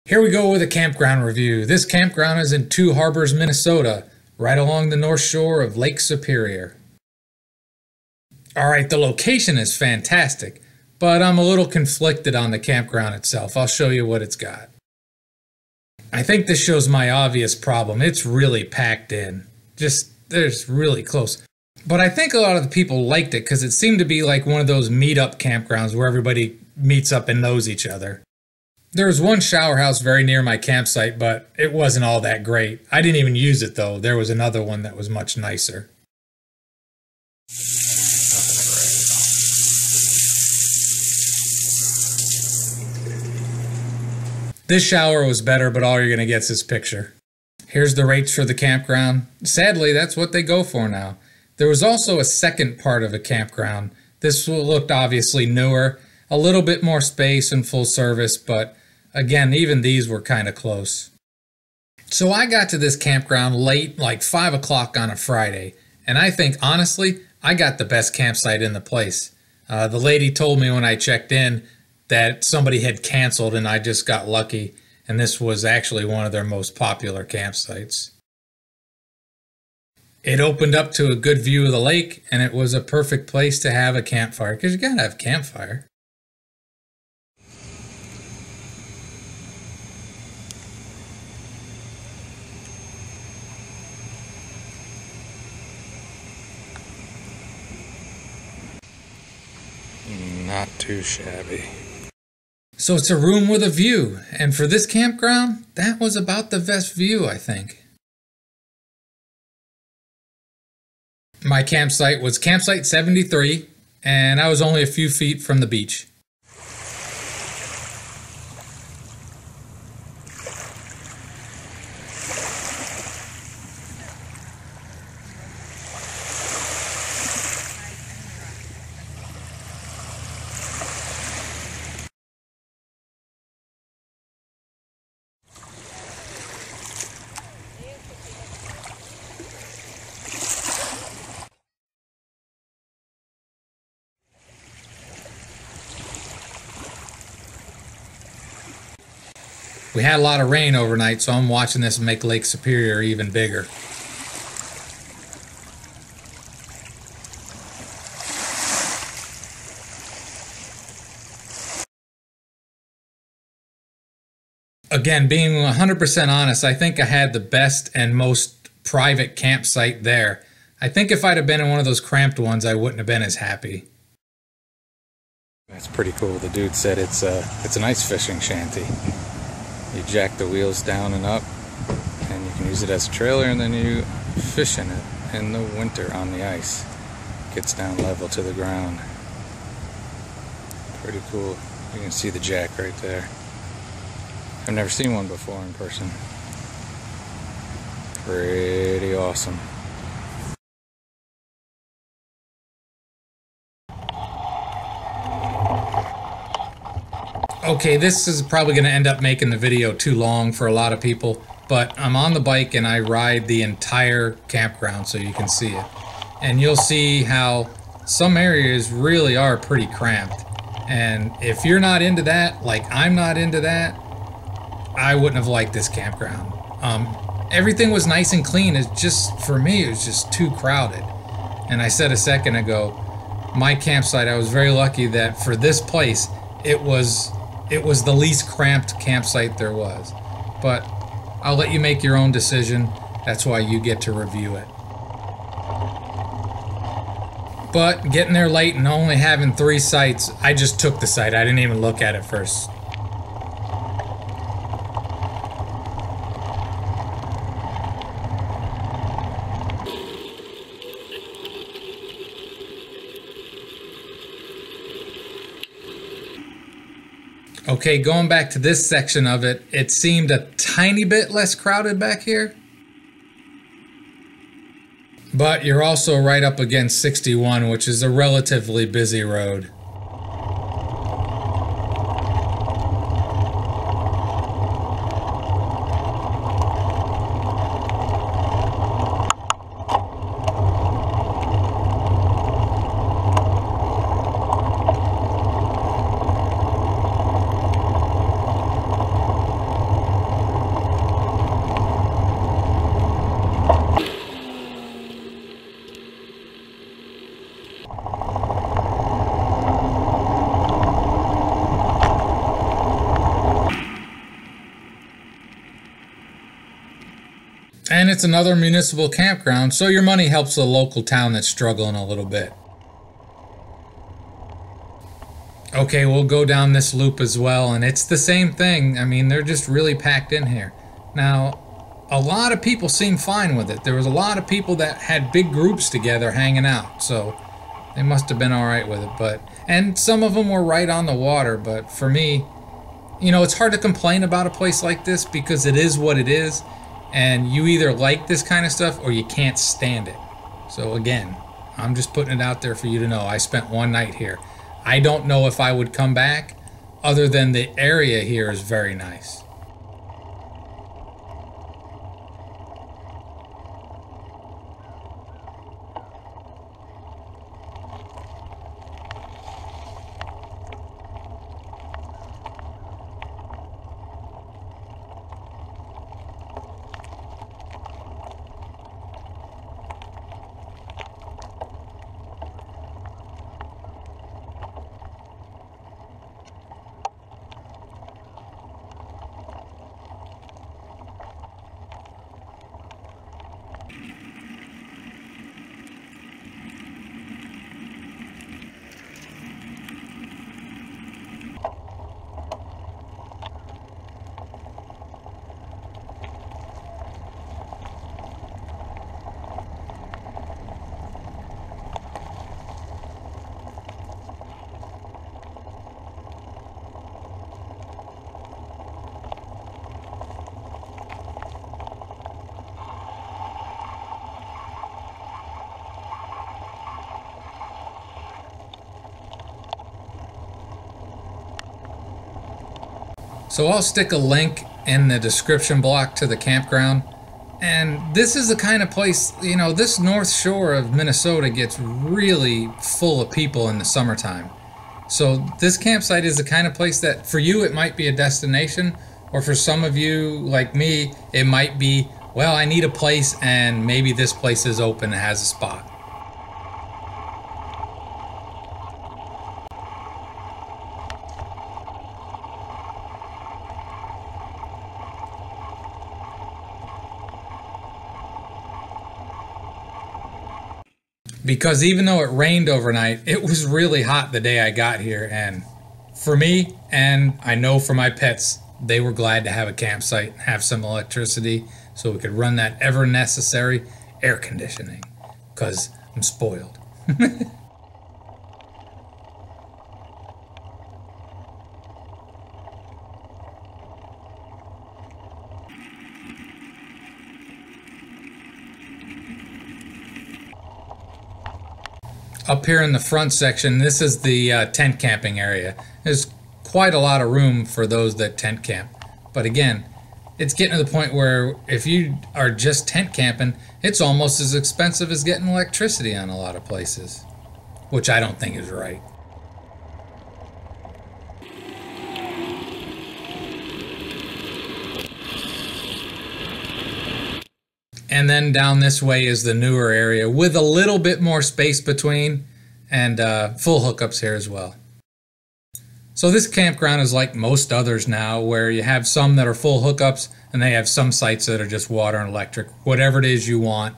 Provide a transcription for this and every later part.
Here we go with a campground review. This campground is in Two Harbors, Minnesota, right along the north shore of Lake Superior. Alright, the location is fantastic, but I'm a little conflicted on the campground itself. I'll show you what it's got. I think this shows my obvious problem. It's really packed in. There's really close. But I think a lot of the people liked it because it seemed to be like one of those meet-up campgrounds where everybody meets up and knows each other. There was one shower house very near my campsite, but it wasn't all that great. I didn't even use it though. There was another one that was much nicer. This shower was better, but all you're going to get is this picture. Here's the rates for the campground. Sadly, that's what they go for now. There was also a second part of a campground. This looked obviously newer, a little bit more space and full service, but again, even these were kind of close. So I got to this campground late, like 5 o'clock on a Friday, and I think, honestly, I got the best campsite in the place. The lady told me when I checked in that somebody had canceled and I just got lucky, and this was actually one of their most popular campsites. It opened up to a good view of the lake, and it was a perfect place to have a campfire, because you gotta have a campfire. Not too shabby. So it's a room with a view, and for this campground, that was about the best view, I think. My campsite was campsite 73, and I was only a few feet from the beach. We had a lot of rain overnight, so I'm watching this make Lake Superior even bigger. Again, being 100% honest, I think I had the best and most private campsite there. I think if I'd have been in one of those cramped ones, I wouldn't have been as happy. That's pretty cool. The dude said it's a nice fishing shanty. You jack the wheels down and up, and you can use it as a trailer, and then you fish in it in the winter on the ice. Gets down level to the ground. Pretty cool. You can see the jack right there. I've never seen one before in person. Pretty awesome. Okay, this is probably going to end up making the video too long for a lot of people, but I'm on the bike and I ride the entire campground so you can see it. And you'll see how some areas really are pretty cramped. And if you're not into that, like I'm not into that, I wouldn't have liked this campground. Everything was nice and clean. It's just, for me, it was just too crowded. And I said a second ago, my campsite, I was very lucky that for this place, it was the least cramped campsite there was. But I'll let you make your own decision. That's why you get to review it. But getting there late and only having 3 sites, I just took the site. I didn't even look at it first. Okay, going back to this section of it, it seemed a tiny bit less crowded back here. But you're also right up against 61, which is a relatively busy road. And it's another municipal campground, so your money helps a local town that's struggling a little bit. Okay, we'll go down this loop as well, and it's the same thing. I mean, they're just really packed in here. Now, a lot of people seem fine with it. There was a lot of people that had big groups together hanging out, so they must have been all right with it. And some of them were right on the water, but for me, you know, it's hard to complain about a place like this because it is what it is, and you either like this kind of stuff or you can't stand it. So again, I'm just putting it out there for you to know. I spent one night here. I don't know if I would come back, other than the area here is very nice. So I'll stick a link in the description block to the campground. And this is the kind of place, you know, this north shore of Minnesota gets really full of people in the summertime. So this campsite is the kind of place that for you it might be a destination, or for some of you like me, it might be, well, I need a place and maybe this place is open and has a spot. Because even though it rained overnight, it was really hot the day I got here, and for me, and I know for my pets, they were glad to have a campsite and have some electricity so we could run that ever necessary air conditioning, because I'm spoiled. Up here in the front section, this is the tent camping area. There's quite a lot of room for those that tent camp. But again, it's getting to the point where if you are just tent camping, it's almost as expensive as getting electricity on a lot of places, which I don't think is right. And then down this way is the newer area with a little bit more space between, and full hookups here as well. So this campground is like most others now, where you have some that are full hookups and they have some sites that are just water and electric. Whatever it is you want,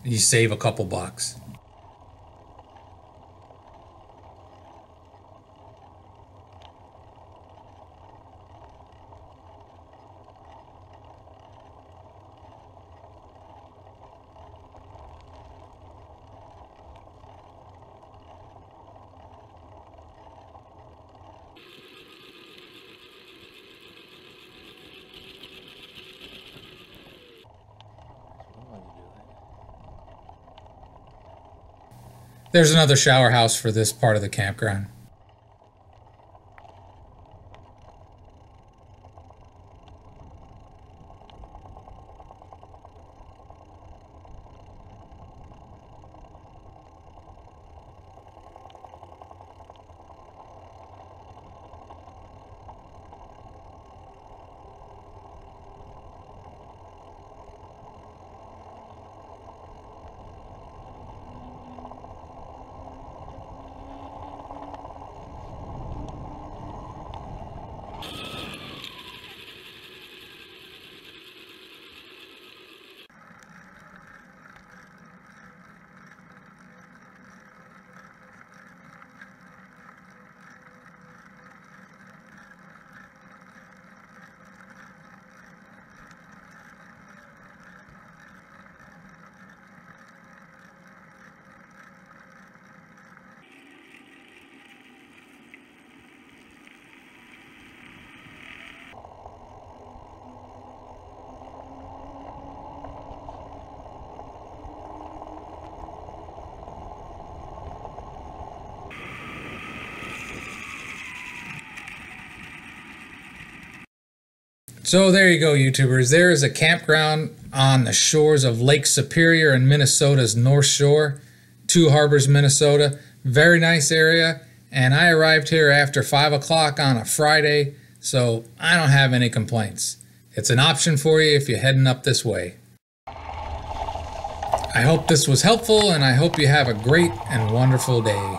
you save a couple bucks. There's another shower house for this part of the campground. So there you go, YouTubers. There is a campground on the shores of Lake Superior in Minnesota's North Shore, Two Harbors, Minnesota. Very nice area, and I arrived here after 5 o'clock on a Friday, so I don't have any complaints. It's an option for you if you're heading up this way. I hope this was helpful, and I hope you have a great and wonderful day.